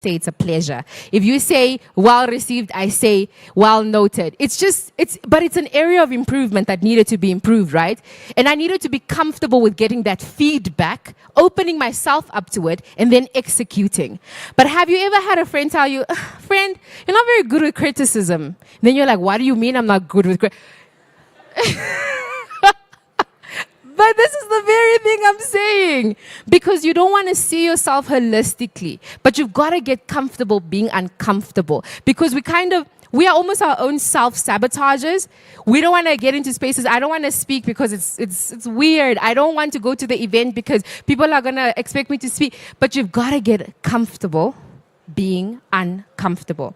say it's a pleasure. If you say well received, I say well noted. But it's an area of improvement that needed to be improved, right? And I needed to be comfortable with getting that feedback, opening myself up to it, and then executing. But have you ever had a friend tell you, friend, you're not very good with criticism? And then you're like, what do you mean I'm not good with criticism? But this is the very thing I'm saying. Because you don't want to see yourself holistically. But you've got to get comfortable being uncomfortable. Because we are almost our own self-sabotagers. We don't want to get into spaces. I don't want to speak because it's weird. I don't want to go to the event because people are going to expect me to speak. But you've got to get comfortable being uncomfortable.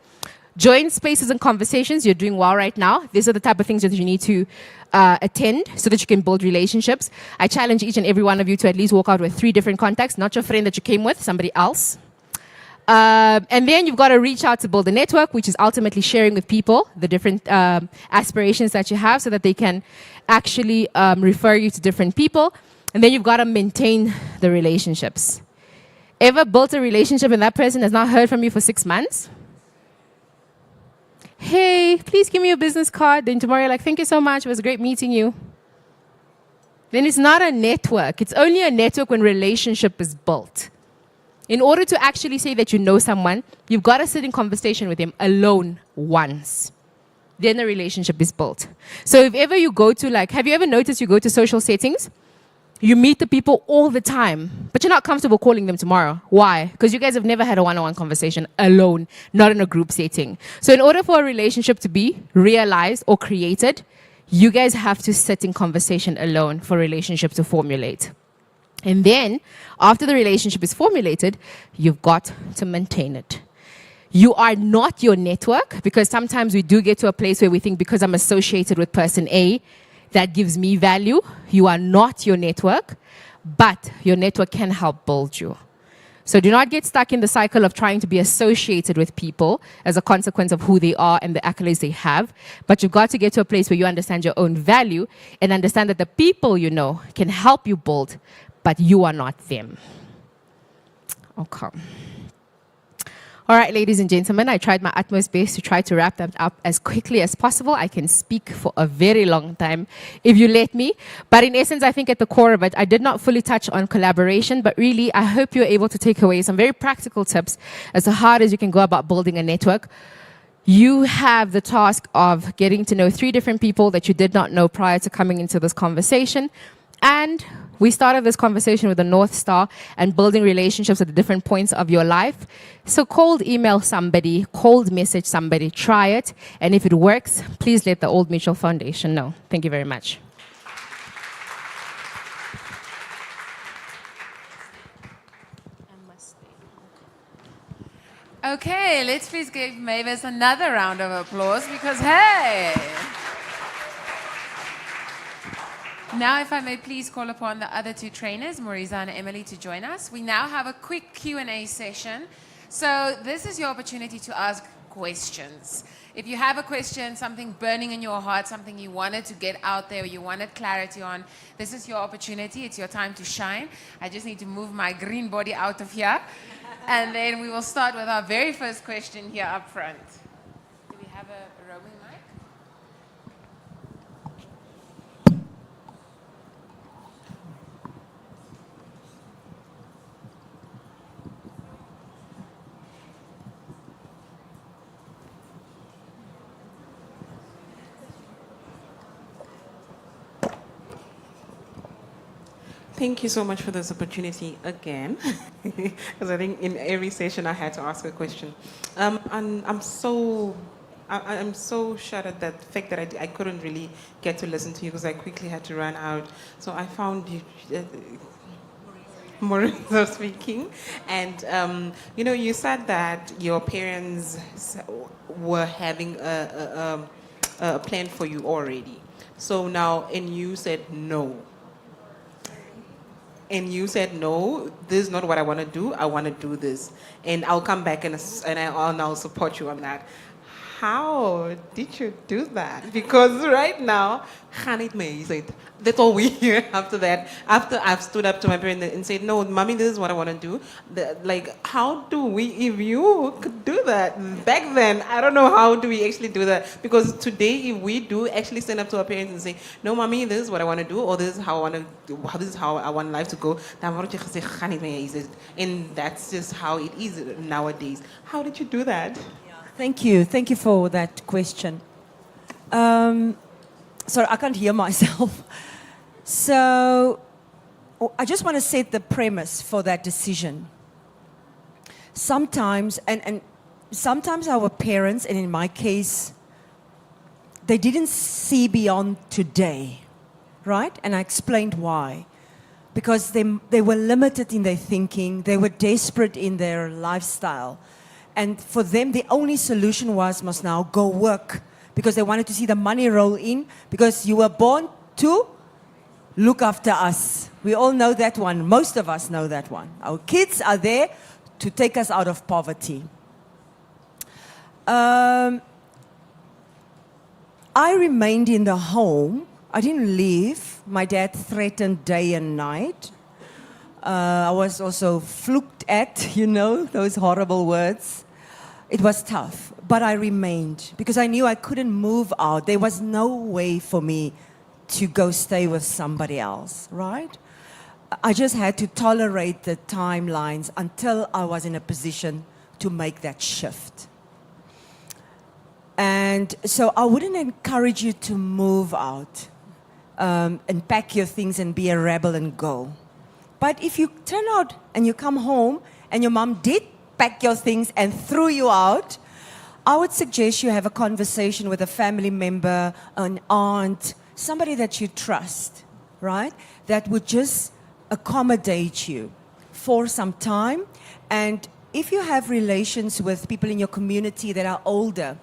Join spaces and conversations. You're doing well right now. These are the type of things that you need to attend so that you can build relationships. I challenge each and every one of you to at least walk out with 3 different contacts, not your friend that you came with, somebody else. And then you've got to reach out to build a network, which is ultimately sharing with people the different aspirations that you have so that they can actually refer you to different people. And then you've got to maintain the relationships. Ever built a relationship and that person has not heard from you for 6 months? Hey, please give me your business card. Then tomorrow you're like, thank you so much. It was great meeting you. Then it's not a network. It's only a network when relationship is built. In order to actually say that you know someone, you've got to sit in conversation with them alone once. Then the relationship is built. So if ever you go to have you ever noticed you go to social settings? You meet the people all the time, but you're not comfortable calling them tomorrow. Why? Because you guys have never had a one-on-one conversation alone, not in a group setting. So in order for a relationship to be realized or created, you guys have to sit in conversation alone for a relationship to formulate. And then, after the relationship is formulated, you've got to maintain it. You are not your network, because sometimes we do get to a place where we think because I'm associated with person A, that gives me value. You are not your network, but your network can help build you. So do not get stuck in the cycle of trying to be associated with people as a consequence of who they are and the accolades they have. But you've got to get to a place where you understand your own value and understand that the people you know can help you build, but you are not them. Okay. All right, ladies and gentlemen, I tried my utmost best to try to wrap that up as quickly as possible. I can speak for a very long time if you let me. But in essence, I think at the core of it, I did not fully touch on collaboration, but really, I hope you're able to take away some very practical tips as to how it is you can go about building a network. You have the task of getting to know 3 different people that you did not know prior to coming into this conversation. And we started this conversation with the North Star and building relationships at the different points of your life. So cold email somebody, cold message somebody, try it. And if it works, please let the Old Mutual Foundation know. Thank you very much. Okay, let's please give Mavis another round of applause because, hey! Now, if I may please call upon the other 2 trainers, Marisa and Emily, to join us. We now have a quick Q&A session. So this is your opportunity to ask questions. If you have a question, something burning in your heart, something you wanted to get out there, or you wanted clarity on, this is your opportunity. It's your time to shine. I just need to move my green body out of here. And then we will start with our very first question here up front. Do we have a roaming mic? Thank you so much for this opportunity again, because I think in every session I had to ask a question. And I'm so shattered that the fact that I couldn't really get to listen to you because I quickly had to run out. So I found you, Marisa speaking, and you said that your parents were having a plan for you already. So now, and you said no. And you said, no, this is not what I want to do. I want to do this. And I'll come back and I'll support you on that. how did you do that? Because right now, gaan niet mee, said. That's all we hear after that. After I've stood up to my parents and said, no, mommy, this is what I want to do. Like, how do we, if you could do that? Back then, I don't know how do we actually do that. Because today, if we do actually stand up to our parents and say, no, mommy, this is what I want to do, or this is how I want to do, this is how I want life to go, dan word je gezegd, ga niet mee, is it? And that's just how it is nowadays. How did you do that? Thank you. Thank you for that question. Sorry, I can't hear myself. So I just want to set the premise for that decision. Sometimes, and sometimes our parents, and in my case, they didn't see beyond today, right? And I explained why. Because they were limited in their thinking, they were desperate in their lifestyle. And for them, the only solution must now go work, because they wanted to see the money roll in, because you were born to look after us. We all know that one. Most of us know that one. Our kids are there to take us out of poverty. I remained in the home. I didn't leave. My dad threatened day and night. I was also fluked at, you know, those horrible words. It was tough, but I remained because I knew I couldn't move out. There was no way for me to go stay with somebody else, right? I just had to tolerate the timelines until I was in a position to make that shift. And so I wouldn't encourage you to move out and pack your things and be a rebel and go. But if you turn out and you come home and your mom did pack your things and threw you out, I would suggest you have a conversation with a family member, an aunt, somebody that you trust, right? That would just accommodate you for some time. And if you have relations with people in your community that are older,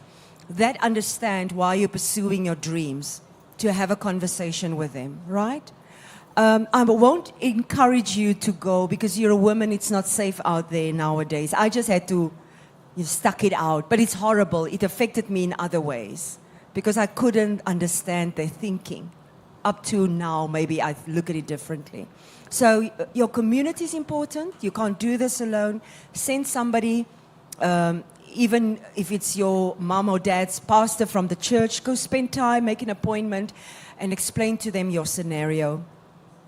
that understand why you're pursuing your dreams, to have a conversation with them, right? I won't encourage you to go because you're a woman, it's not safe out there nowadays. I just had to stuck it out, but it's horrible. It affected me in other ways because I couldn't understand their thinking. Up to now, maybe I look at it differently. So your community is important. You can't do this alone. Send somebody, even if it's your mom or dad's pastor from the church, go spend time, make an appointment, and explain to them your scenario.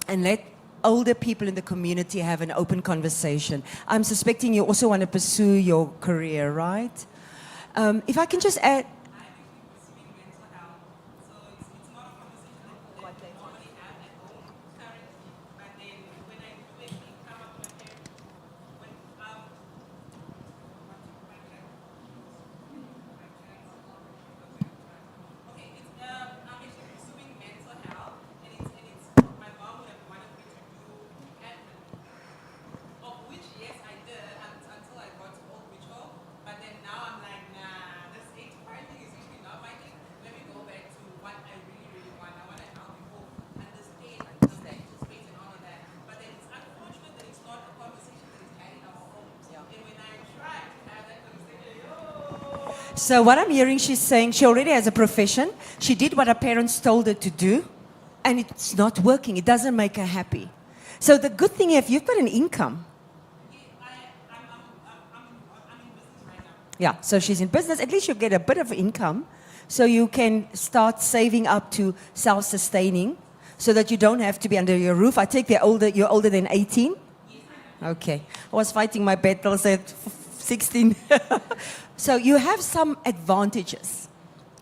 And let older people in the community have an open conversation. I'm suspecting you also want to pursue your career, right? If I can just add... So what I'm hearing, she's saying she already has a profession. She did what her parents told her to do, and it's not working. It doesn't make her happy. So the good thing, if you've got an income. Yeah, so she's in business. At least you get a bit of income, so you can start saving up to self-sustaining, so that you don't have to be under your roof. I take you're older than 18? Okay. I was fighting my battles at 16. So you have some advantages.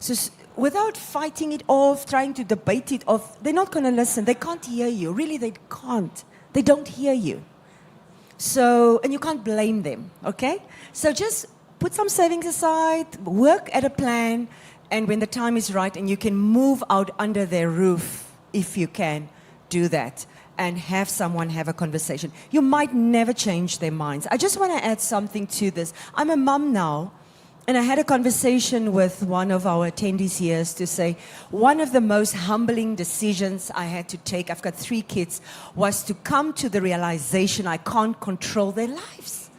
So without fighting it off, trying to debate it off, they're not going to listen. They can't hear you. Really, they can't. They don't hear you. So, and you can't blame them, okay? So just put some savings aside, work at a plan, and when the time is right and you can move out under their roof, if you can, do that. And have someone have a conversation. You might never change their minds. I just want to add something to this. I'm a mum now, and I had a conversation with one of our attendees here to say, one of the most humbling decisions I had to take, I've got 3 kids, was to come to the realization I can't control their lives.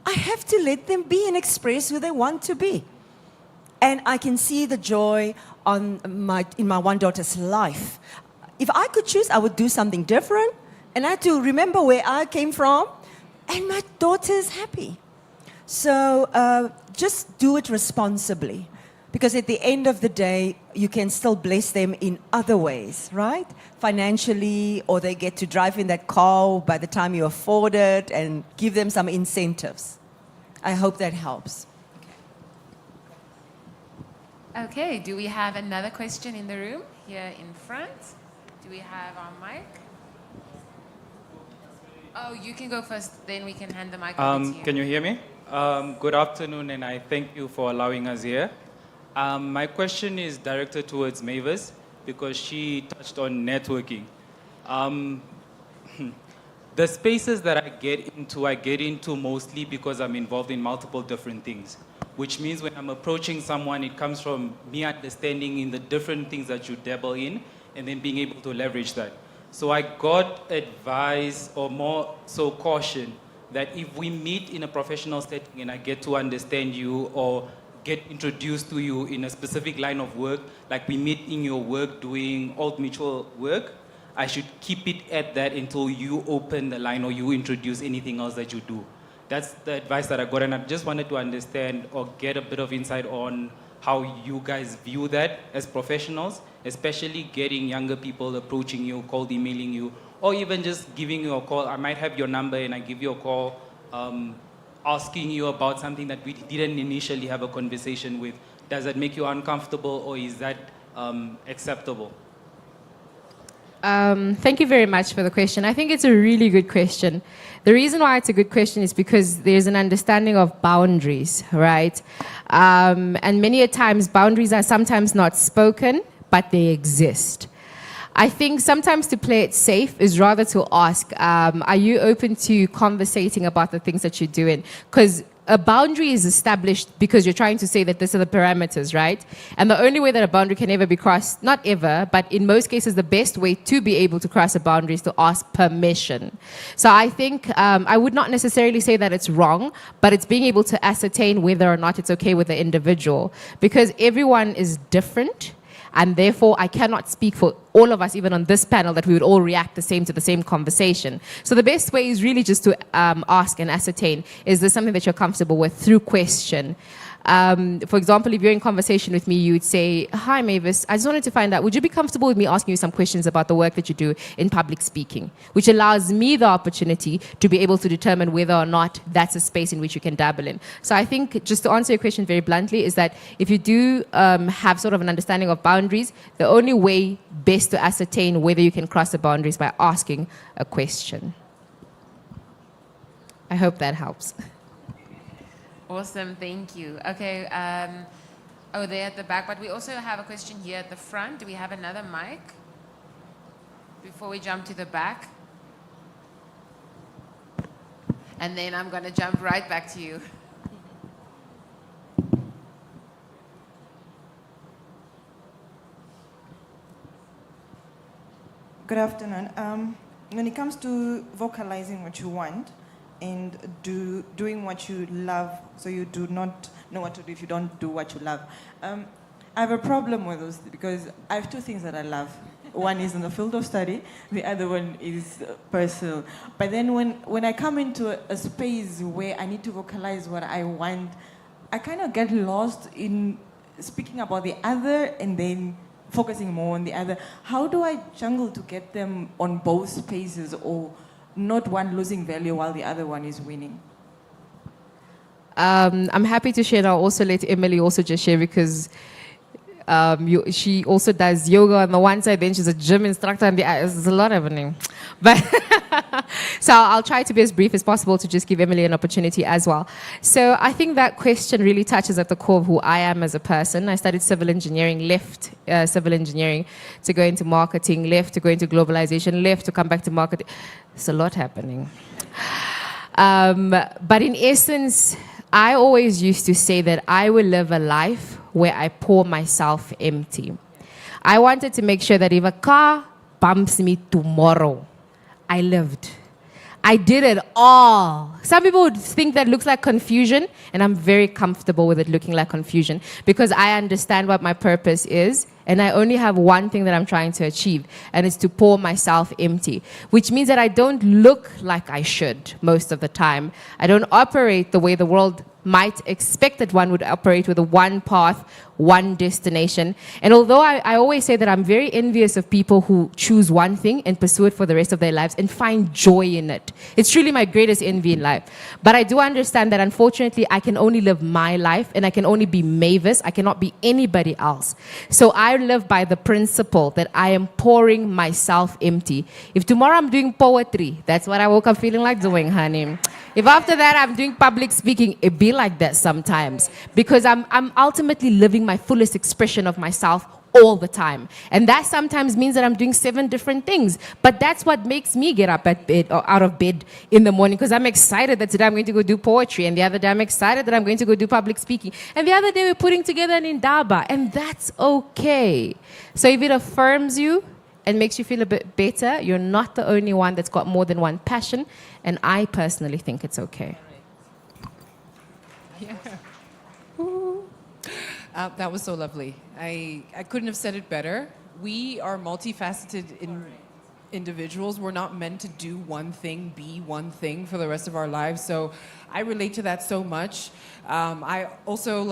I have to let them be and express who they want to be. And I can see the joy in my one daughter's life. If I could choose, I would do something different. And I had to remember where I came from. And my daughter's happy. So just do it responsibly. Because at the end of the day, you can still bless them in other ways, right? Financially, or they get to drive in that car by the time you afford it, and give them some incentives. I hope that helps. Okay, do we have another question in the room here in front? Do we have our mic? Oh, you can go first, then we can hand the mic over to you. Can you hear me? Good afternoon, and I thank you for allowing us here. My question is directed towards Mavis because she touched on networking. The spaces that I get into mostly because I'm involved in multiple different things, which means when I'm approaching someone, it comes from me understanding in the different things that you dabble in and then being able to leverage that. So I got advice, or more so caution, that if we meet in a professional setting and I get to understand you or get introduced to you in a specific line of work, like we meet in your work doing Old Mutual work, I should keep it at that until you open the line or you introduce anything else that you do. That's the advice that I got, and I just wanted to understand or get a bit of insight on how you guys view that as professionals, especially getting younger people approaching you, cold emailing you, or even just giving you a call. I might have your number and I give you a call, asking you about something that we didn't initially have a conversation with. Does that make you uncomfortable, or is that acceptable? Thank you very much for the question. I think it's a really good question. The reason why it's a good question is because there's an understanding of boundaries, right? And many a times, boundaries are sometimes not spoken, but they exist. I think sometimes to play it safe is rather to ask, are you open to conversating about the things that you're doing? Because a boundary is established because you're trying to say that these are the parameters, right? And the only way that a boundary can ever be crossed, not ever, but in most cases, the best way to be able to cross a boundary is to ask permission. So I think I would not necessarily say that it's wrong, but it's being able to ascertain whether or not it's okay with the individual, because everyone is different. And therefore, I cannot speak for all of us, even on this panel, that we would all react the same to the same conversation. So the best way is really just to ask and ascertain, is there something that you're comfortable with through question? For example, if you're in conversation with me, you would say, hi, Mavis, I just wanted to find out, would you be comfortable with me asking you some questions about the work that you do in public speaking? Which allows me the opportunity to be able to determine whether or not that's a space in which you can dabble in. So I think, just to answer your question very bluntly, is that if you do have sort of an understanding of boundaries, the only way best to ascertain whether you can cross the boundaries by asking a question. I hope that helps. Awesome, thank you. Okay, oh, they're at the back, but we also have a question here at the front. Do we have another mic before we jump to the back? And then I'm going to jump right back to you. Good afternoon. When it comes to vocalizing what you want, and doing what you love, so you do not know what to do if you don't do what you love. I have a problem with those because I have two things that I love. One is in the field of study, the other one is personal. But then when I come into a space where I need to vocalize what I want, I kind of get lost in speaking about the other and then focusing more on the other. How do I jungle to get them on both spaces, or not one losing value while the other one is winning? I'm happy to share, and I'll also let Emily also just share, because she also does yoga on the one side, then she's a gym instructor on the other. There's a lot happening. But so I'll try to be as brief as possible to just give Emily an opportunity as well. So I think that question really touches at the core of who I am as a person. I studied civil engineering, left civil engineering to go into marketing, left to go into globalization, left to come back to marketing. There's a lot happening. But in essence, I always used to say that I will live a life where I pour myself empty. I wanted to make sure that if a car bumps me tomorrow, I lived. I did it all. Some people would think that looks like confusion, and I'm very comfortable with it looking like confusion because I understand what my purpose is, and I only have one thing that I'm trying to achieve, and it's to pour myself empty, which means that I don't look like I should most of the time. I don't operate the way the world might expect that one would operate with a one path, one destination. And although I always say that I'm very envious of people who choose one thing and pursue it for the rest of their lives and find joy in it. It's truly my greatest envy in life. But I do understand that unfortunately I can only live my life and I can only be Mavis. I cannot be anybody else. So I live by the principle that I am pouring myself empty. If tomorrow I'm doing poetry, that's what I woke up feeling like doing, honey. If after that I'm doing public speaking, it be like that sometimes because I'm ultimately living my fullest expression of myself all the time. And that sometimes means that I'm doing 7 different things. But that's what makes me get up at bed or out of bed in the morning because I'm excited that today I'm going to go do poetry. And the other day I'm excited that I'm going to go do public speaking. And the other day we're putting together an Indaba. And that's okay. So if it affirms you and makes you feel a bit better, you're not the only one that's got more than one passion. And I personally think it's okay. Yeah. That was so lovely. I couldn't have said it better. We are multifaceted individuals. We're not meant to do one thing, be one thing for the rest of our lives. So I relate to that so much. I also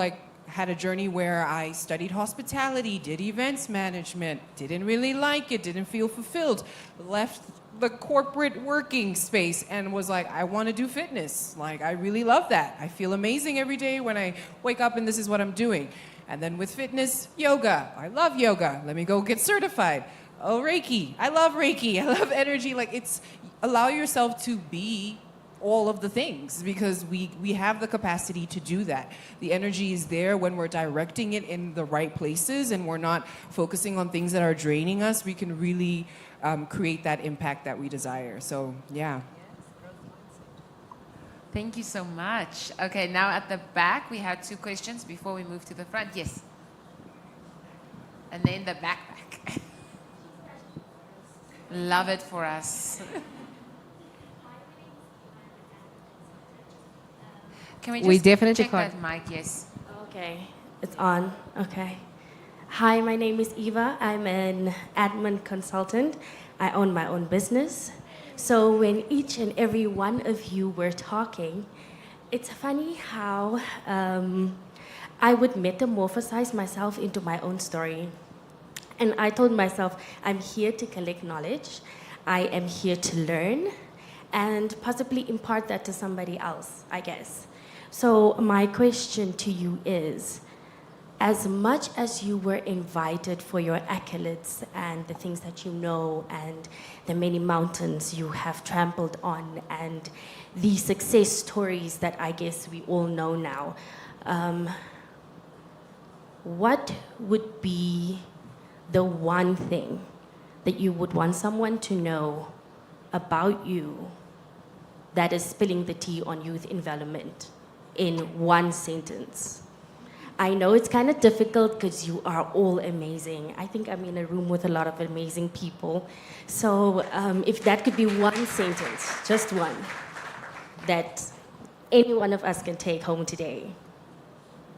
had a journey where I studied hospitality, did events management, didn't really like it, didn't feel fulfilled, left the corporate working space and was like, I want to do fitness. I really love that. I feel amazing every day when I wake up and this is what I'm doing. And then with fitness, yoga. I love yoga. Let me go get certified. Oh, Reiki. I love Reiki. I love energy. It's allow yourself to be all of the things because we have the capacity to do that. The energy is there when we're directing it in the right places and we're not focusing on things that are draining us. We can really create that impact that we desire. So, yeah. Thank you so much. Okay, now at the back, we have 2 questions before we move to the front. Yes. And then the backpack. Love it for us. Can we just definitely check can't. that mic? Yes. Okay, it's on. Okay. Hi, my name is Eva. I'm an admin consultant. I own my own business. So when each and every one of you were talking, it's funny how I would metamorphosize myself into my own story. And I told myself, I'm here to collect knowledge. I am here to learn and possibly impart that to somebody else, I guess. So my question to you is, as much as you were invited for your accolades and the things that you know and the many mountains you have trampled on and the success stories that I guess we all know now, what would be the one thing that you would want someone to know about you that is spilling the tea on youth envelopment in one sentence? I know it's kind of difficult because you are all amazing. I think I'm in a room with a lot of amazing people. So if that could be one sentence, just one, that any one of us can take home today,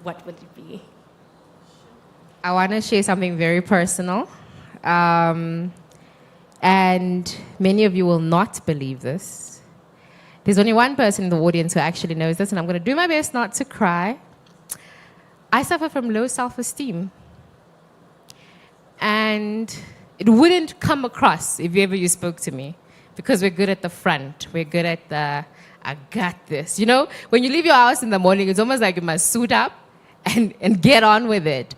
what would it be? I want to share something very personal. And many of you will not believe this. There's only one person in the audience who actually knows this, and I'm going to do my best not to cry. I suffer from low self-esteem. And it wouldn't come across if ever you spoke to me because we're good at the front. We're good at the, I got this. You know, when you leave your house in the morning, it's almost like you must suit up and get on with it.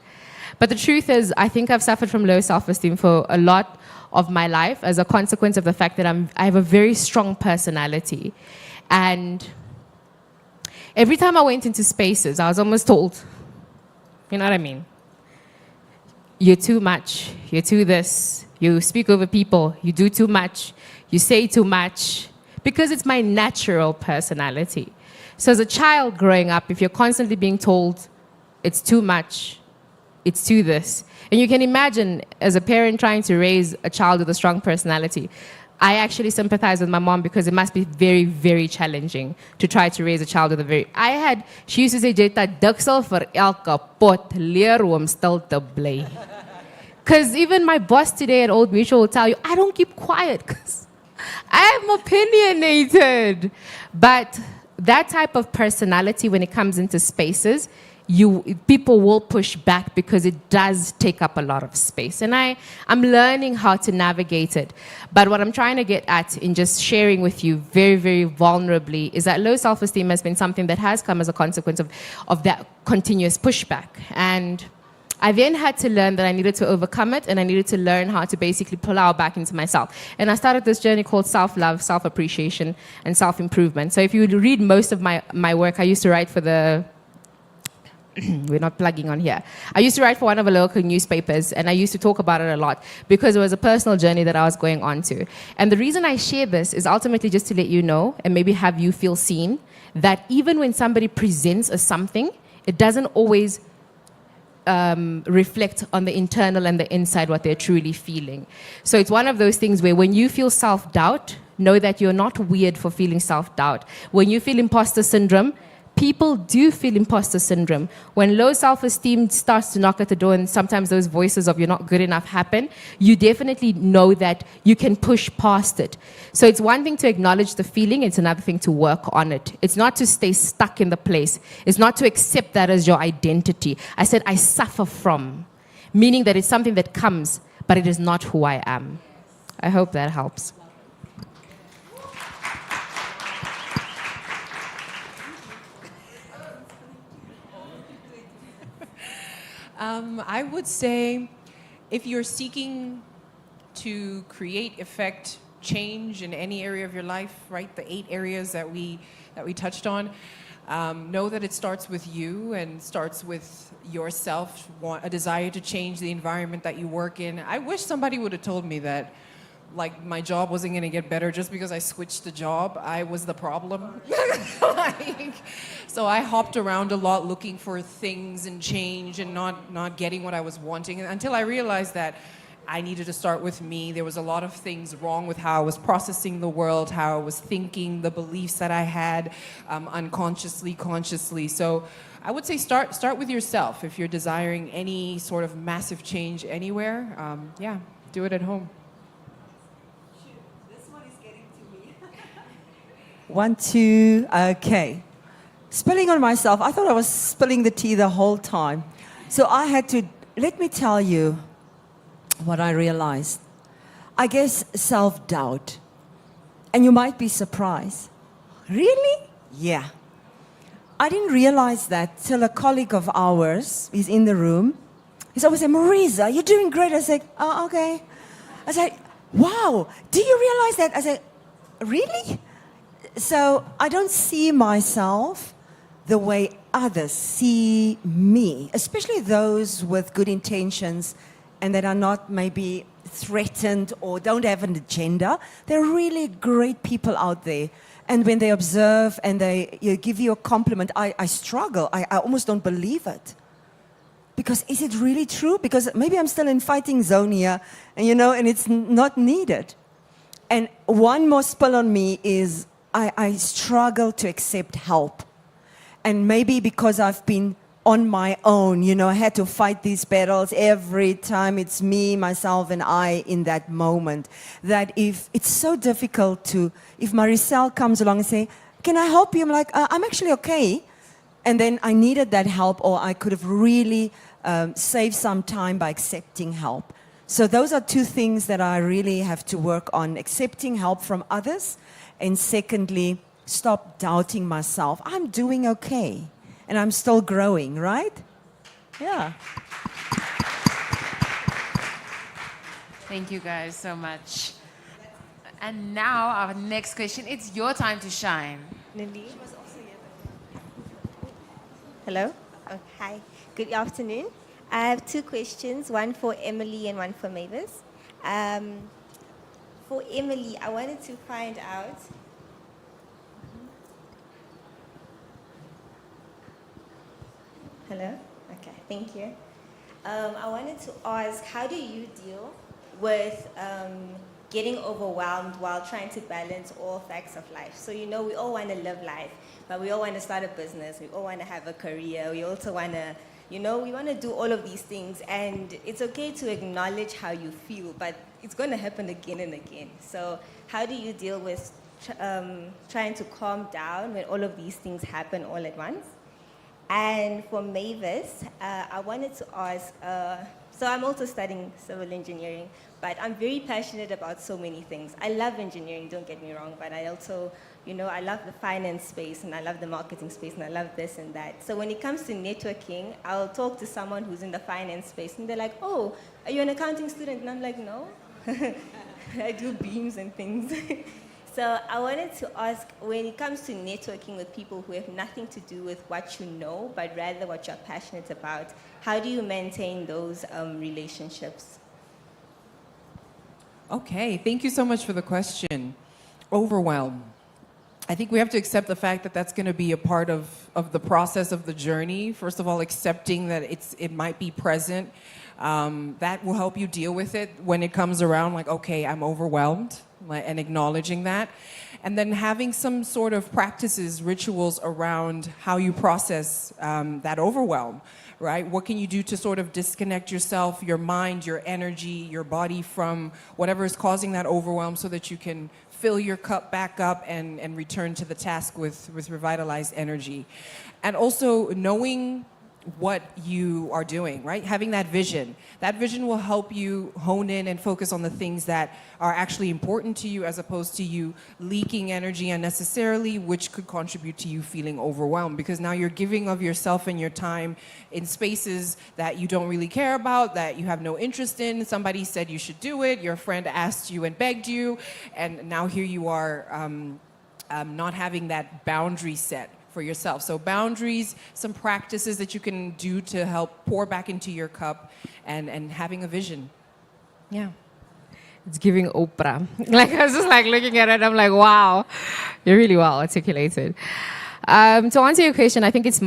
But the truth is, I think I've suffered from low self-esteem for a lot of my life as a consequence of the fact that I have a very strong personality. And every time I went into spaces, I was almost told, you know what I mean? You're too much. You're too this. You speak over people. You do too much. You say too much. Because it's my natural personality. So as a child growing up, if you're constantly being told it's too much, it's too this. And you can imagine as a parent trying to raise a child with a strong personality, I actually sympathize with my mom because it must be very, very challenging to try to raise a child with a very... She used to say, Jeta, diksel vir elke pot leer hoe om stil te bly. Because even my boss today at Old Mutual will tell you, I don't keep quiet because I'm opinionated. But that type of personality, when it comes into spaces, people will push back because it does take up a lot of space. And I'm learning how to navigate it. But what I'm trying to get at in just sharing with you very, very vulnerably is that low self-esteem has been something that has come as a consequence of that continuous pushback. And I then had to learn that I needed to overcome it, and I needed to learn how to basically plow back into myself. And I started this journey called self-love, self-appreciation, and self-improvement. So if you read most of my work, I used to write for the... We're not plugging on here. I used to write for one of the local newspapers, and I used to talk about it a lot because it was a personal journey that I was going on to. And the reason I share this is ultimately just to let you know and maybe have you feel seen that even when somebody presents as something, it doesn't always reflect on the internal and the inside what they're truly feeling. So it's one of those things where when you feel self-doubt, know that you're not weird for feeling self-doubt. When you feel imposter syndrome, people do feel imposter syndrome. When low self-esteem starts to knock at the door and sometimes those voices of you're not good enough happen, you definitely know that you can push past it. So it's one thing to acknowledge the feeling, it's another thing to work on it. It's not to stay stuck in the place. It's not to accept that as your identity. I said I suffer from, meaning that it's something that comes, but it is not who I am. I hope that helps. I would say if you're seeking to create, effect, change in any area of your life, right, the 8 areas that we touched on, know that it starts with you and starts with yourself, a desire to change the environment that you work in. I wish somebody would have told me that, like, my job wasn't going to get better just because I switched the job. I was the problem. So I hopped around a lot looking for things and change and not getting what I was wanting until I realized that I needed to start with me. There was a lot of things wrong with how I was processing the world, how I was thinking, the beliefs that I had unconsciously, consciously. So I would say start with yourself. If you're desiring any sort of massive change anywhere, yeah, do it at home. One, two, okay. Spilling on myself. I thought I was spilling the tea the whole time. So I had to, let me tell you what I realized. I guess self-doubt. And you might be surprised. Really? Yeah. I didn't realize that till a colleague of ours is in the room. He's always saying, Marisa, you're doing great. I said, oh, okay. I said, wow, do you realize that? I said, really? So I don't see myself the way others see me, especially those with good intentions and that are not maybe threatened or don't have an agenda. There are really great people out there. And when they observe and they give you a compliment, I struggle. I almost don't believe it. Because is it really true? Because maybe I'm still in fighting zone here, and, and it's not needed. And one more spill on me is I struggle to accept help. And maybe because I've been on my own, I had to fight these battles every time it's me, myself, and I in that moment. That if it's so difficult if Maricel comes along and say, can I help you? I'm like, I'm actually okay. And then I needed that help, or I could have really saved some time by accepting help. So those are 2 things that I really have to work on, accepting help from others. And secondly, stop doubting myself. I'm doing okay. And I'm still growing, right? Yeah. Thank you guys so much. And now our next question. It's your time to shine. Nili. Hello. Oh, hi. Good afternoon. I have 2 questions, one for Emily and one for Mavis. For Emily, I wanted to find out. Hello? Okay, thank you. I wanted to ask, how do you deal with getting overwhelmed while trying to balance all facts of life. So, you know, we all want to live life, but we all want to start a business, we all want to have a career, we also want to, you know, we want to do all of these things, and it's okay to acknowledge how you feel, but it's going to happen again and again. So how do you deal with trying to calm down when all of these things happen all at once? And for Mavis, I wanted to ask, so I'm also studying civil engineering, but I'm very passionate about so many things. I love engineering, don't get me wrong, but I also, you know, I love the finance space, and I love the marketing space, and I love this and that. So when it comes to networking, I'll talk to someone who's in the finance space, and they're like, oh, are you an accounting student? And I'm like, no. I do beams and things. So I wanted to ask, when it comes to networking with people who have nothing to do with what you know, but rather what you're passionate about, how do you maintain those relationships? Okay, thank you so much for the question. Overwhelm. I think we have to accept the fact that that's going to be a part of the process of the journey. First of all, accepting that it might be present. That will help you deal with it when it comes around, like, okay, I'm overwhelmed, and acknowledging that. And then having some sort of practices, rituals around how you process that overwhelm, right? What can you do to sort of disconnect yourself, your mind, your energy, your body from whatever is causing that overwhelm so that you can fill your cup back up and return to the task with revitalized energy. And also knowing what you are doing, right? Having that vision. That vision will help you hone in and focus on the things that are actually important to you, as opposed to you leaking energy unnecessarily, which could contribute to you feeling overwhelmed, because now you're giving of yourself and your time in spaces that you don't really care about, that you have no interest in. Somebody said you should do it, your friend asked you and begged you, and now here you are not having that boundary set for yourself. So boundaries, some practices that you can do to help pour back into your cup, and having a vision. Yeah. It's giving Oprah. Like, I was just like looking at it, I'm like, wow, you're really well articulated. To answer your question, I think it's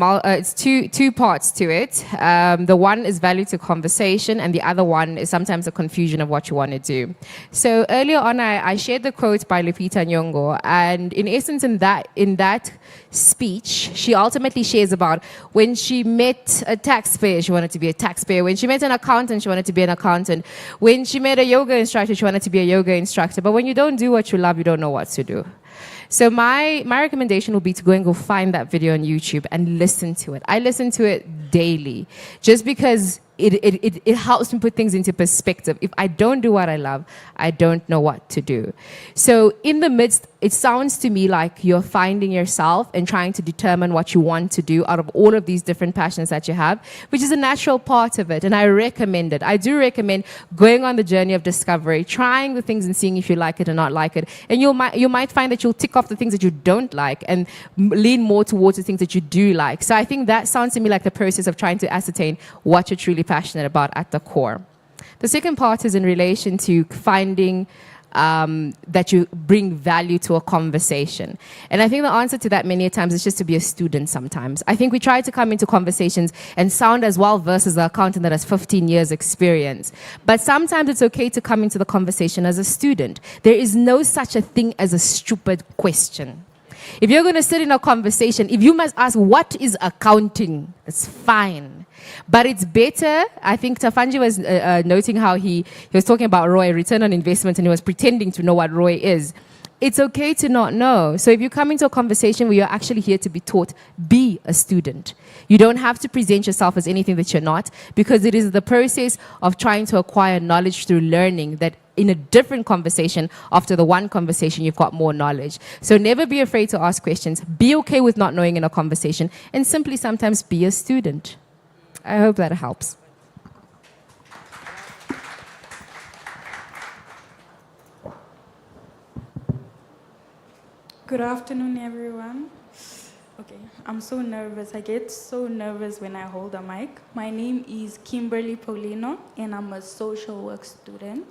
two parts to it. The one is value to conversation, and the other one is sometimes a confusion of what you want to do. So earlier on, I shared the quote by Lupita Nyong'o, and in essence, in that speech, she ultimately shares about when she met a taxpayer, she wanted to be a taxpayer. When she met an accountant, she wanted to be an accountant. When she met a yoga instructor, she wanted to be a yoga instructor. But when you don't do what you love, you don't know what to do. So my recommendation would be to go and find that video on YouTube and listen to it. I listen to it daily, just because it helps me put things into perspective. If I don't do what I love, I don't know what to do. So in the midst, it sounds to me like you're finding yourself and trying to determine what you want to do out of all of these different passions that you have, which is a natural part of it. And I recommend it. I do recommend going on the journey of discovery, trying the things and seeing if you like it or not like it. And you might find that you'll tick off the things that you don't like and lean more towards the things that you do like. So I think that sounds to me like the process of trying to ascertain what you're truly passionate about at the core. The second part is in relation to finding that you bring value to a conversation. And I think the answer to that many times is just to be a student sometimes. I think we try to come into conversations and sound as well versed as the accountant that has 15 years experience. But sometimes it's okay to come into the conversation as a student. There is no such a thing as a stupid question. If you're going to sit in a conversation, if you must ask, what is accounting? It's fine. But it's better, I think Tafanji was noting how he was talking about ROI, return on investment, and he was pretending to know what ROI is. It's okay to not know. So if you come into a conversation where you're actually here to be taught, be a student. You don't have to present yourself as anything that you're not, because it is the process of trying to acquire knowledge through learning that in a different conversation, after the one conversation, you've got more knowledge. So never be afraid to ask questions. Be okay with not knowing in a conversation, and simply sometimes be a student. I hope that helps. Good afternoon, everyone. Okay, I'm so nervous. I get so nervous when I hold a mic. My name is Kimberly Paulino, and I'm a social work student,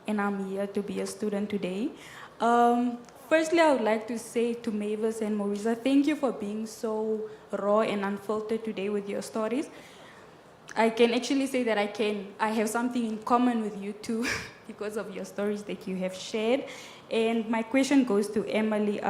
and I'm here to be a student today. Firstly, I would like to say to Mavis and Marisa, thank you for being so raw and unfiltered today with your stories. I can actually say that I have something in common with you too because of your stories that you have shared. And my question goes to Emily.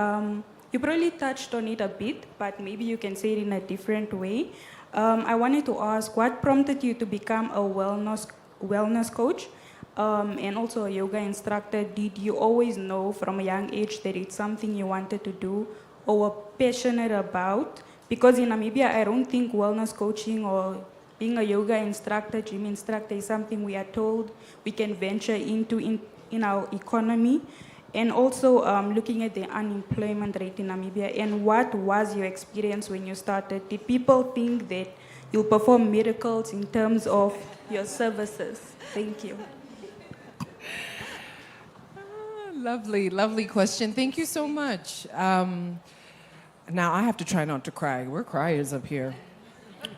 You probably touched on it a bit, but maybe you can say it in a different way. I wanted to ask, what prompted you to become a wellness coach and also a yoga instructor? Did you always know from a young age that it's something you wanted to do or were passionate about? Because in Namibia, I don't think wellness coaching or being a yoga instructor, gym instructor is something we are told we can venture into in our economy. And also looking at the unemployment rate in Namibia, and what was your experience when you started? Did people think that you'll perform miracles in terms of your services? Thank you. Lovely, lovely question. Thank you so much. Now I have to try not to cry. We're criers up here.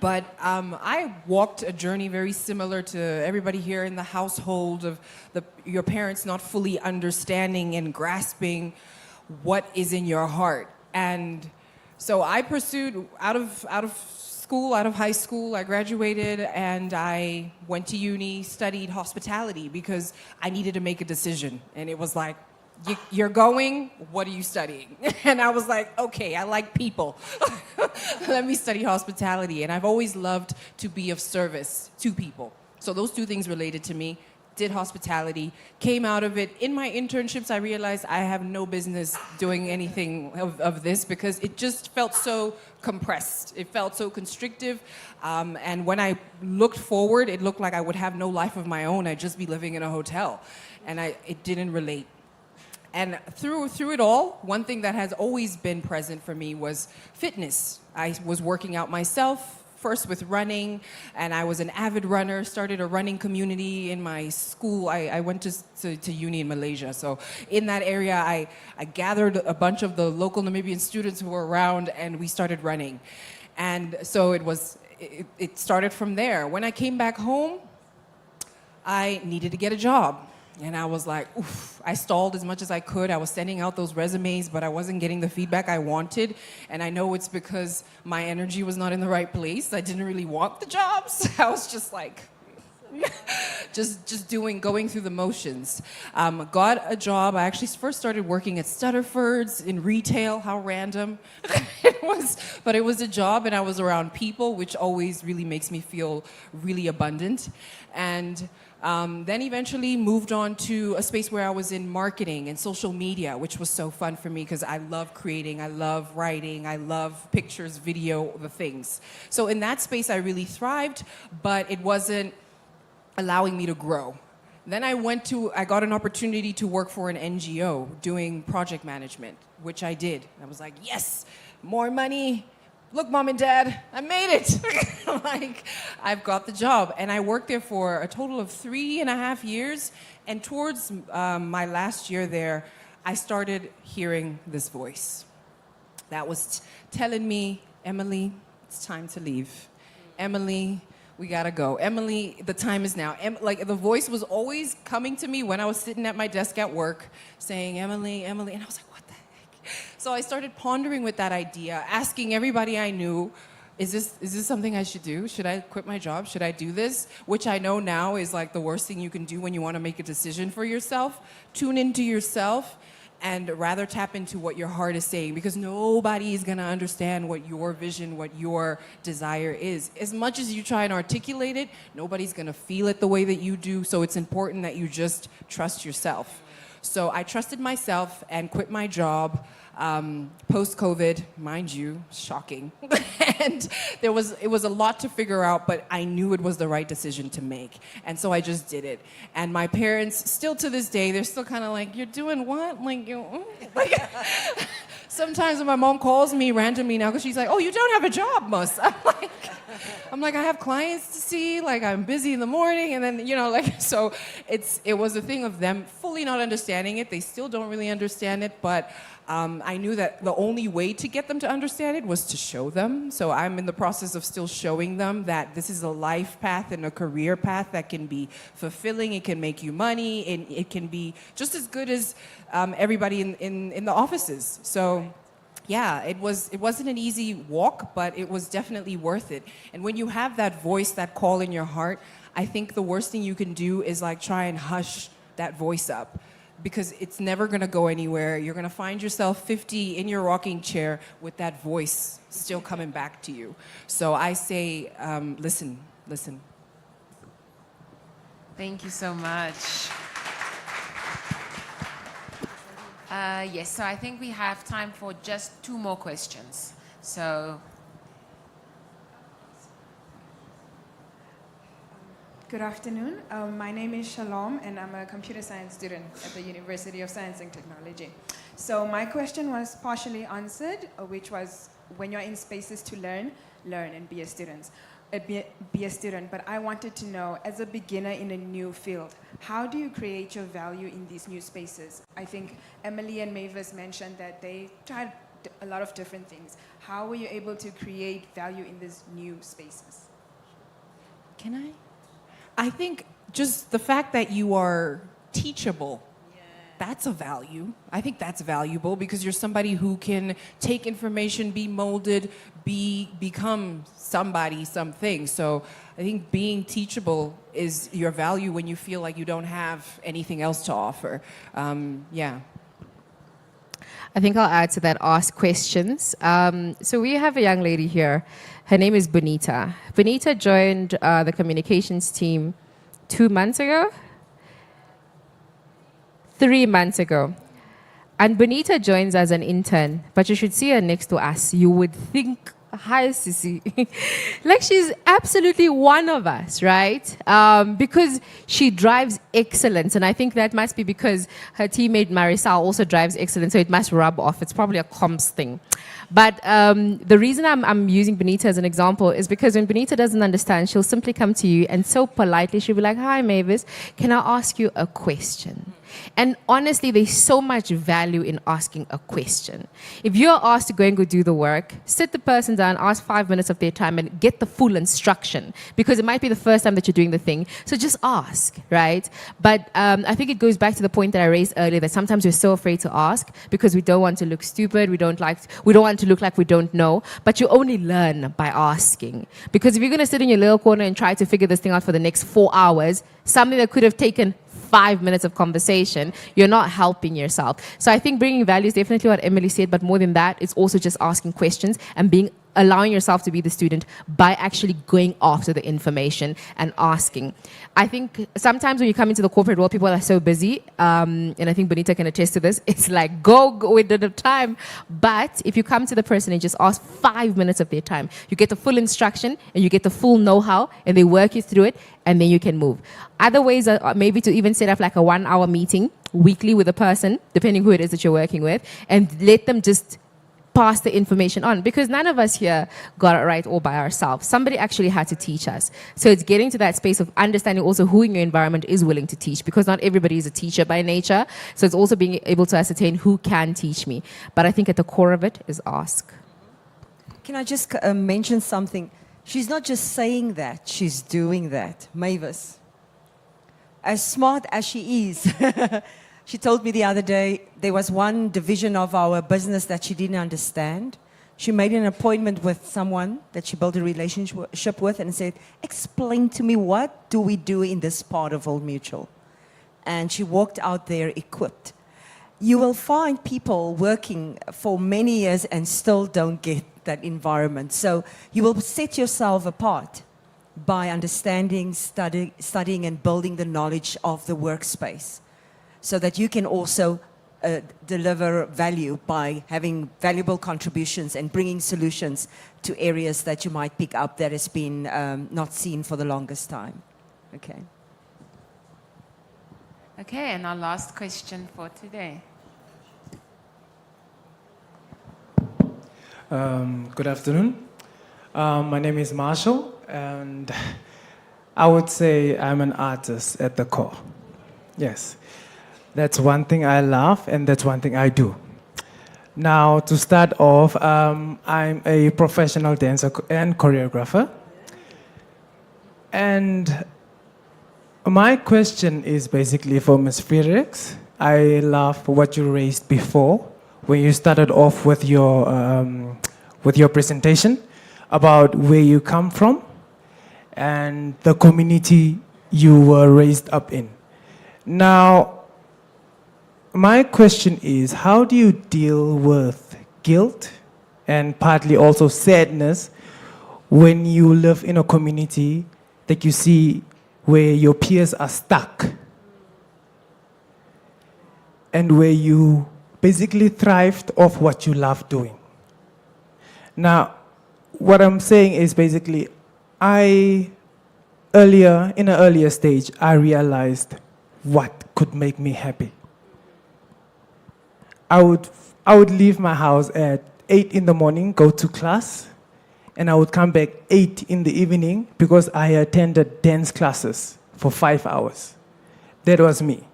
But I walked a journey very similar to everybody here in the household of your parents not fully understanding and grasping what is in your heart. And so I pursued out of school, out of high school, I graduated and I went to uni, studied hospitality because I needed to make a decision. And it was like, you're going, what are you studying? And I was like, okay, I like people. Let me study hospitality. And I've always loved to be of service to people. So those two things related to me. Did hospitality, came out of it. In my internships, I realized I have no business doing anything of this because it just felt so compressed. It felt so constrictive. And when I looked forward, it looked like I would have no life of my own. I'd just be living in a hotel. And it didn't relate. And through it all, one thing that has always been present for me was fitness. I was working out myself, first with running, and I was an avid runner, started a running community in my school. I went to uni in Malaysia. So in that area, I gathered a bunch of the local Namibian students who were around, and we started running. And so it started from there. When I came back home, I needed to get a job. And I was like, oof, I stalled as much as I could. I was sending out those resumes, but I wasn't getting the feedback I wanted. And I know it's because my energy was not in the right place. I didn't really want the jobs. I was just like, going through the motions. Got a job. I actually first started working at Stutterford's in retail. How random it was. But it was a job and I was around people, which always really makes me feel really abundant. And then eventually moved on to a space where I was in marketing and social media, which was so fun for me because I love creating, I love writing, I love pictures, video, the things. So in that space, I really thrived, but it wasn't allowing me to grow. Then I got an opportunity to work for an NGO doing project management, which I did. I was like, yes, more money. Look, Mom and Dad, I made it. Like, I've got the job. And I worked there for a total of 3.5 years. And towards my last year there, I started hearing this voice that was telling me, Emily, it's time to leave. Emily, we gotta go. Emily, the time is now. Like, the voice was always coming to me when I was sitting at my desk at work saying, Emily, Emily. And I was like, what the heck? So I started pondering with that idea, asking everybody I knew, is this something I should do? Should I quit my job? Should I do this? Which I know now is like the worst thing you can do when you want to make a decision for yourself. Tune into yourself and rather tap into what your heart is saying, because nobody is going to understand what your vision, what your desire is. As much as you try and articulate it, nobody's going to feel it the way that you do. So it's important that you just trust yourself. So I trusted myself and quit my job post-COVID, mind you, shocking. And it was a lot to figure out, but I knew it was the right decision to make. And so I just did it. And my parents, still to this day, they're still kind of like, you're doing what? Like, sometimes when my mom calls me randomly now, because she's like, oh, you don't have a job, Mus. I'm like, I have clients to see, like I'm busy in the morning, and then, so it was a thing of them fully not understanding it. They still don't really understand it, but I knew that the only way to get them to understand it was to show them. So I'm in the process of still showing them that this is a life path and a career path that can be fulfilling, it can make you money, and it can be just as good as everybody in the offices. So yeah, it wasn't an easy walk, but it was definitely worth it. And when you have that voice, that call in your heart, I think the worst thing you can do is like try and hush that voice up, because it's never going to go anywhere. You're going to find yourself 50 in your rocking chair with that voice still coming back to you. So I say, listen. Thank you so much. Yes, so I think we have time for just 2 more questions. So, Good afternoon. My name is Shalom, and I'm a computer science student at the University of Science and Technology. So my question was partially answered, which was when you're in spaces to learn and be a student. Be a student, but I wanted to know, as a beginner in a new field, how do you create your value in these new spaces? I think Emily and Mavis mentioned that they tried a lot of different things. How were you able to create value in these new spaces? Can I think just the fact that you are teachable, that's a value. I think that's valuable because you're somebody who can take information, be molded, become somebody, something. So I think being teachable is your value when you feel like you don't have anything else to offer. Yeah. I think I'll add to that, ask questions. So we have a young lady here. Her name is Bonita. Bonita joined the communications team 2 months ago? 3 months ago. And Bonita joins as an intern, but you should see her next to us. You would think, hi, Sissy. Like she's absolutely one of us, right? Because she drives excellence. And I think that must be because her teammate Marisol also drives excellence, so it must rub off. It's probably a comms thing. But the reason I'm using Bonita as an example is because when Bonita doesn't understand, she'll simply come to you and so politely, she'll be like, hi, Mavis, can I ask you a question? And honestly, there's so much value in asking a question. If you're asked to go and go do the work, sit the person down, ask 5 minutes of their time and get the full instruction, because it might be the first time that you're doing the thing. So just ask, right? But I think it goes back to the point that I raised earlier, that sometimes we're so afraid to ask because we don't want to look stupid. We don't want to look like we don't know, but you only learn by asking. Because if you're going to sit in your little corner and try to figure this thing out for the next 4 hours, something that could have taken 5 minutes of conversation, you're not helping yourself. So I think bringing value is definitely what Emily said, but more than that, it's also just asking questions and allowing yourself to be the student by actually going after the information and asking. I think sometimes when you come into the corporate world, people are so busy, and I think Bonita can attest to this, it's like, go with the time. But if you come to the person and just ask 5 minutes of their time, you get the full instruction and you get the full know-how, and they work you through it, and then you can move. Other ways are maybe to even set up like a 1-hour meeting weekly with a person, depending who it is that you're working with, and let them just pass the information on, because none of us here got it right all by ourselves. Somebody actually had to teach us. So it's getting to that space of understanding also who in your environment is willing to teach, because not everybody is a teacher by nature. So it's also being able to ascertain who can teach me. But I think at the core of it is ask. Can I just mention something? She's not just saying that, she's doing that. Mavis, as smart as she is, she told me the other day there was one division of our business that she didn't understand. She made an appointment with someone that she built a relationship with and said, explain to me, what do we do in this part of Old Mutual? And she walked out there equipped. You will find people working for many years and still don't get that environment. So you will set yourself apart by understanding, studying and building the knowledge of the workspace, so that you can also deliver value by having valuable contributions and bringing solutions to areas that you might pick up that has been not seen for the longest time. Okay. okay, and our last question for today. Good afternoon. My name is Marshall, and I would say I'm an artist at the core. Yes. That's one thing I love, and that's one thing I do. Now, to start off, I'm a professional dancer and choreographer. And my question is basically for Ms. Fredericks. I love what you raised before, when you started off with your presentation about where you come from and the community you were raised up in. Now, my question is, how do you deal with guilt and partly also sadness when you live in a community that you see where your peers are stuck and where you basically thrived off what you love doing? Now, what I'm saying is basically, in an earlier stage, I realized what could make me happy. I would leave my house at 8 in the morning, go to class, and I would come back 8 in the evening because I attended dance classes for 5 hours. That was me.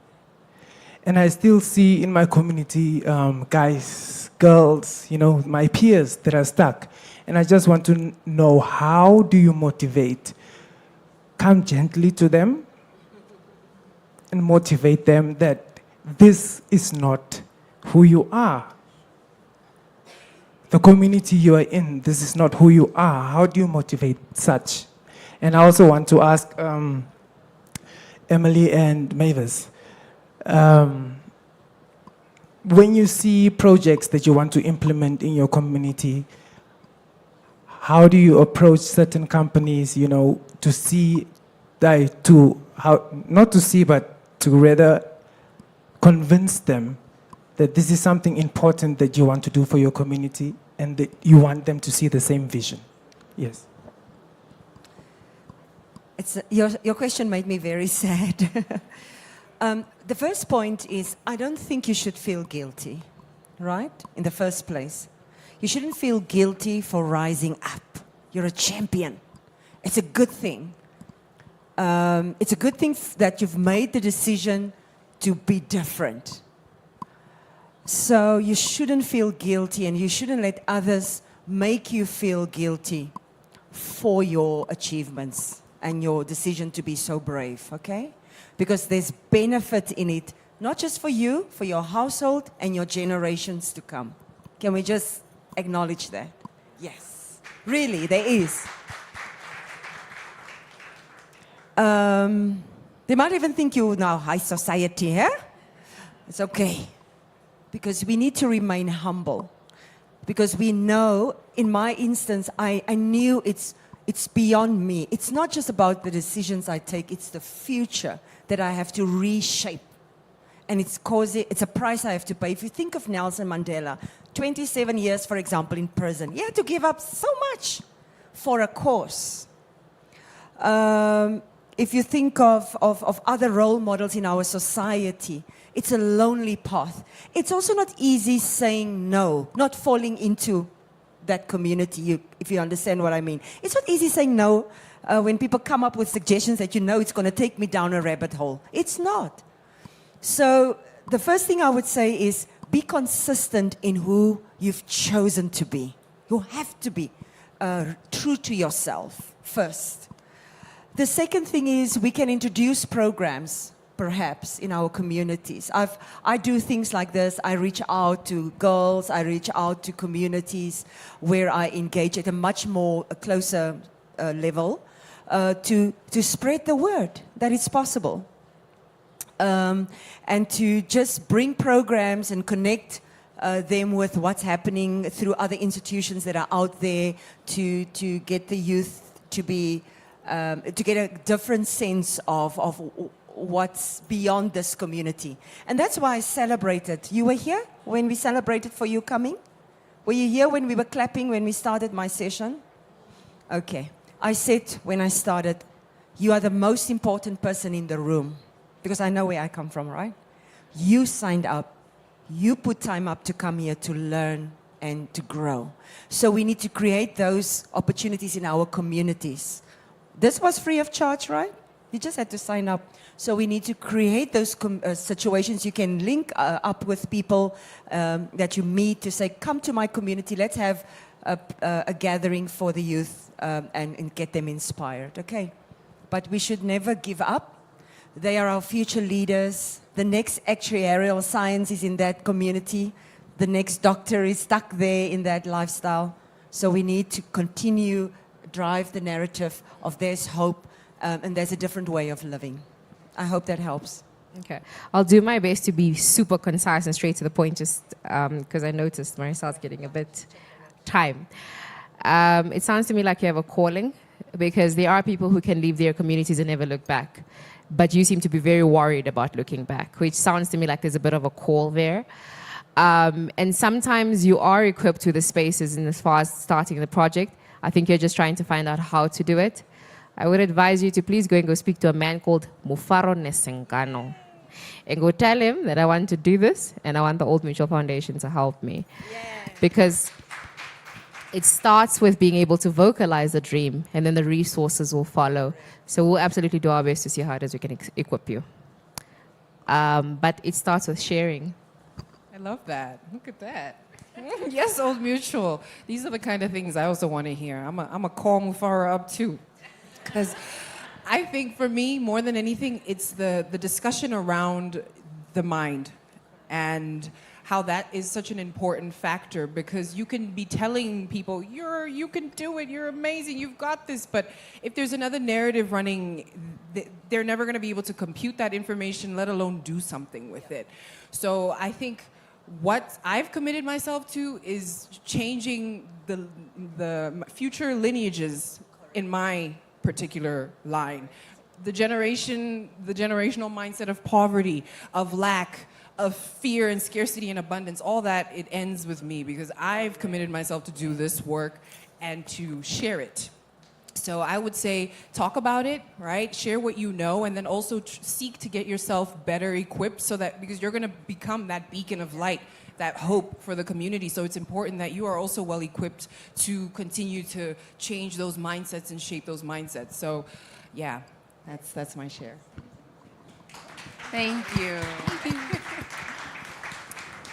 And I still see in my community guys, girls, my peers that are stuck. And I just want to know, how do you motivate? Come gently to them and motivate them that this is not who you are. The community you are in, this is not who you are. How do you motivate such? And I also want to ask Emily and Mavis, when you see projects that you want to implement in your community, how do you approach certain companies, to see, not to see, but to rather convince them that this is something important that you want to do for your community and that you want them to see the same vision? Yes. Your question made me very sad. The first point is, I don't think you should feel guilty, right? In the first place. You shouldn't feel guilty for rising up. You're a champion. It's a good thing. It's a good thing that you've made the decision to be different. So you shouldn't feel guilty, and you shouldn't let others make you feel guilty for your achievements and your decision to be so brave, okay? Because there's benefit in it, not just for you, for your household and your generations to come. Can we just acknowledge that? Yes, really, there is. They might even think you're now high society, huh? It's okay. Because we need to remain humble. Because we know, in my instance, I knew it's beyond me. It's not just about the decisions I take, it's the future that I have to reshape. And it's a price I have to pay. If you think of Nelson Mandela, 27 years, for example, in prison, he had to give up so much for a cause. If you think of other role models in our society, it's a lonely path. It's also not easy saying no, not falling into that community, if you understand what I mean. It's not easy saying no when people come up with suggestions that it's going to take me down a rabbit hole. It's not. So the first thing I would say is be consistent in who you've chosen to be. You have to be true to yourself first. The second thing is we can introduce programs, perhaps, in our communities. I do things like this. I reach out to girls. I reach out to communities where I engage at a much more closer level to spread the word that it's possible. And to just bring programs and connect them with what's happening through other institutions that are out there to get the youth to be to get a different sense of what's beyond this community. And that's why I celebrated. You were here when we celebrated for you coming? Were you here when we were clapping when we started my session? Okay. I said when I started, you are the most important person in the room. Because I know where I come from, right? You signed up. You put time up to come here to learn and to grow. So we need to create those opportunities in our communities. This was free of charge, right? You just had to sign up. So we need to create those situations. You can link up with people that you meet to say, come to my community. Let's have a gathering for the youth and get them inspired, okay? But we should never give up. They are our future leaders. The next actuarial science is in that community. the next doctor is stuck there in that lifestyle. So we need to continue drive the narrative of there's hope and there's a different way of living. I hope that helps. Okay. I'll do my best to be super concise and straight to the point, just because I noticed Marisal's getting a bit time. It sounds to me like you have a calling, because there are people who can leave their communities and never look back. But you seem to be very worried about looking back, which sounds to me like there's a bit of a call there. And sometimes you are equipped with the spaces in as far as starting the project. I think you're just trying to find out how to do it. I would advise you to please go and go speak to a man called Mufaro Nesengano. And go tell him that I want to do this and I want the Old Mutual Foundation to help me. Yeah. Because it starts with being able to vocalize a dream, and then the resources will follow. So we'll absolutely do our best to see how it is we can equip you. But it starts with sharing. I love that. Look at that. Yes, Old Mutual. These are the kind of things I also want to hear. I'm a call Mufara up too. Because I think for me, more than anything, it's the discussion around the mind and how that is such an important factor, because you can be telling people, you can do it, you're amazing, you've got this, but if there's another narrative running, they're never going to be able to compute that information, let alone do something with it. So I think what I've committed myself to is changing the future lineages in my particular line. The generational mindset of poverty, of lack, of fear and scarcity and abundance, all that, it ends with me, because I've committed myself to do this work and to share it. So I would say talk about it, right? Share what you know, and then also seek to get yourself better equipped, so that, because you're going to become that beacon of light, that hope for the community. So it's important that you are also well equipped to continue to change those mindsets and shape those mindsets. So yeah, that's my share. Thank you.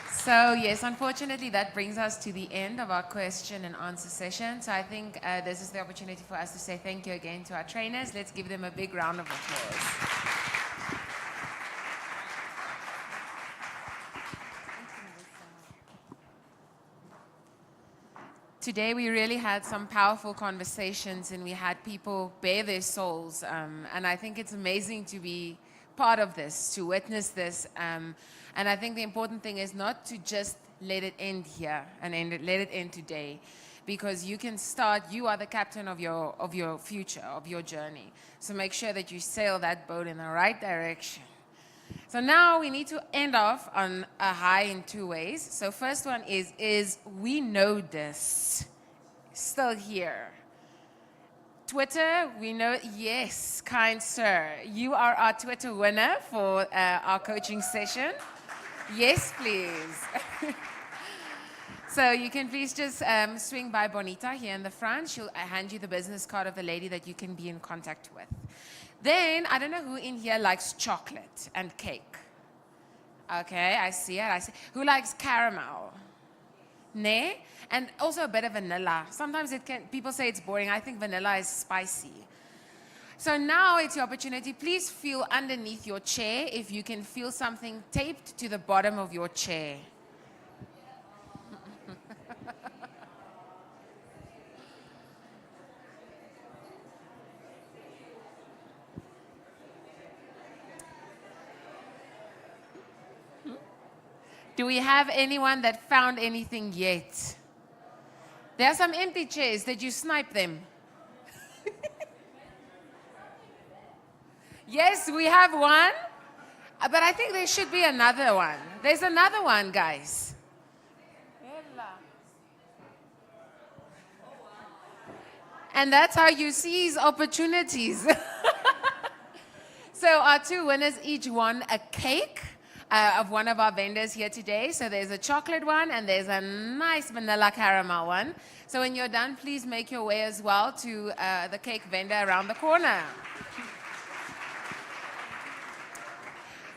So yes, unfortunately, that brings us to the end of our question and answer session. So I think this is the opportunity for us to say thank you again to our trainers. Let's give them a big round of applause. Today we really had some powerful conversations, and we had people bare their souls. And I think it's amazing to be part of this, to witness this. And I think the important thing is not to just let it end here and let it end today, because you can start, you are the captain of your future, of your journey. So make sure that you sail that boat in the right direction. So now we need to end off on a high in two ways. So first one is we know this, still here. Twitter, we know, yes, kind sir. You are our Twitter winner for our coaching session. Yes, please. So you can please just swing by Bonita here in the front. She'll hand you the business card of the lady that you can be in contact with. Then, I don't know who in here likes chocolate and cake. Okay, I see it. Who likes caramel? Ne? And also a bit of vanilla. Sometimes people say it's boring. I think vanilla is spicy. So now it's your opportunity. Please feel underneath your chair if you can feel something taped to the bottom of your chair. Do we have anyone that found anything yet? There are some empty chairs. Did you snipe them? Yes, we have one. But I think there should be another one. There's another one, guys. And that's how you seize opportunities. So our two winners each won a cake of one of our vendors here today. So there's a chocolate one and there's a nice vanilla caramel one. So when you're done, please make your way as well to the cake vendor around the corner.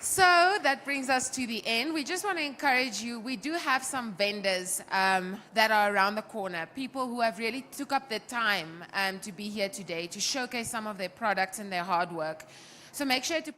So that brings us to the end. We just want to encourage you. We do have some vendors that are around the corner, people who have really took up the time to be here today to showcase some of their products and their hard work. So make sure to